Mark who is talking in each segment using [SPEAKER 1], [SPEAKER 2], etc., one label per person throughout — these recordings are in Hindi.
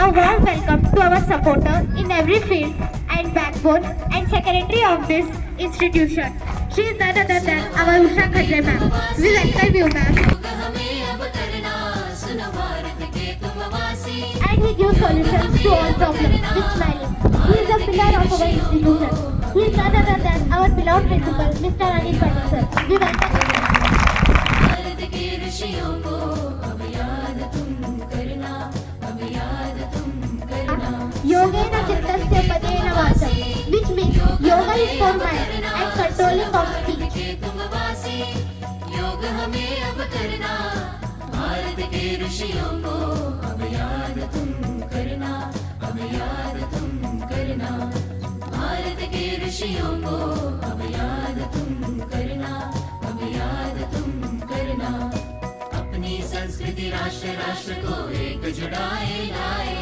[SPEAKER 1] A warm welcome to our supporter in every field and backbone and secretary of this institution. She is none other than our Usha Khadre ma'am. We welcome you, ma'am. And he gives solutions to all problems with smiling. He is a pillar of our institution. He is none other than our beloved principal, Mr. Anil Pandit sir. We welcome you. Yogena Chittasya Padena Vasam, which means yoga is for mind and controlling of speech.
[SPEAKER 2] योग हमें अब करना, भारत के ऋषियों को अब याद तुम करना, अब याद तुम करना, भारत के ऋषियों को अब याद तुम करना, अब याद तुम करना। अपनी संस्कृति राष्ट्र राष्ट्र को एक जुड़ाए लाए,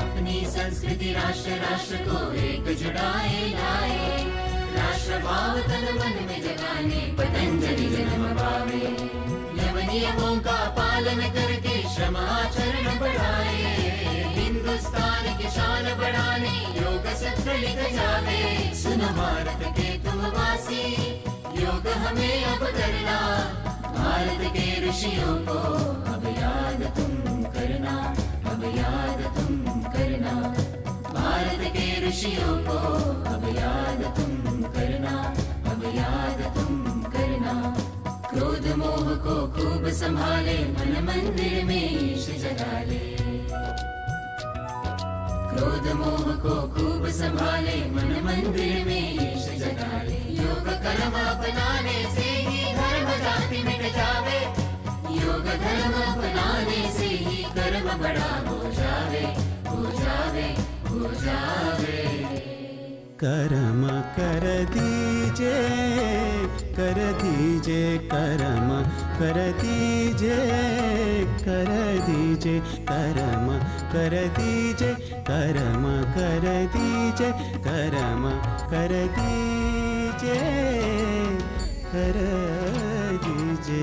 [SPEAKER 2] अपनी संस्कृति राष्ट्र राष्ट्र को एक जुड़ाए लाए, राष्ट्र भाव तन मन में जगाने पतंजलि जन्म पावे, यम नियमों का पालन करके श्रम आचरण बढ़ाए, हिंदुस्तान की शान बढ़ाने योग सत्र लिख जावे। सुनो भारत के तुम वासी, योग हमें अब करना, भारत के ऋषियों को अब याद तुम करना, अब याद तुम करना, भारत के ऋषियों को अब याद तुम करना, अब याद तुम करना। क्रोध मोह को खूब संभाले, मन मंदिर में ईश जगा ले, क्रोध मोह को खूब संभाले, मन मंदिर में ईश जगा ले। योग कर्म अपनाने से ही धर्म जाति मिट जावे, योग धर्म अपनाने से ही कर्म बड़ा हो जावे, हो जावे, हो जावे।
[SPEAKER 3] करम कर दीजे करम कर दीजे करम कर दीजे करम कर दीजे करम कर दीजे कर दीजे।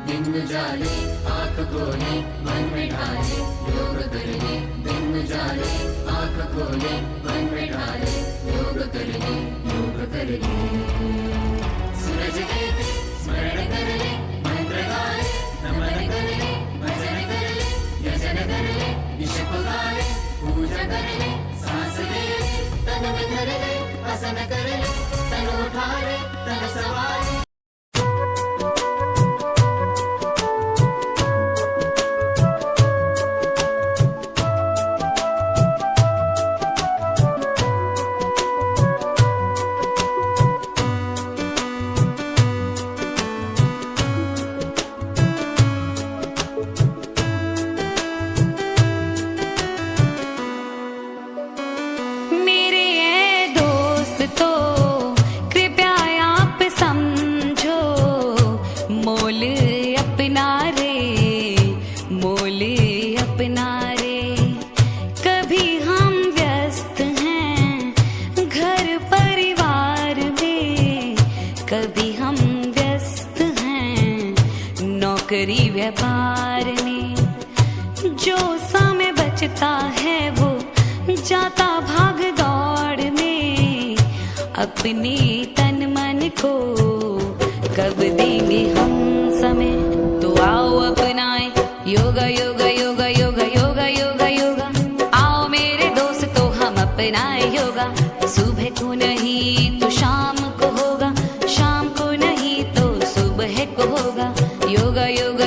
[SPEAKER 2] दिन उजाले आँख खोले, मन में ढाले, योग कर ले। दिन उजाले आँख खोले, मन में ढाले, योग कर ले, योग कर ले। सूरज देते स्मरण कर ले, मंत्र गा ले, नमन कर ले, भजन कर ले, यजन कर ले, ईश पुकारे, पूजा कर ले, सांस ले ले, तन में धर ले, आसन कर ले, तन उठा ले, तन सवार।
[SPEAKER 4] कभी हम व्यस्त हैं नौकरी व्यापार में, जो समय बचता है वो जाता भाग दौड़ में, अपने तन मन को कब देंगे हम समय। तो आओ अपनाए योगा योगा योगा योगा योगा योगा योगा, आओ मेरे दोस्तों हम अपनाए योगा। सुबह को नहीं तो शाम को होगा, शाम को नहीं तो सुबह को होगा, योगा योगा।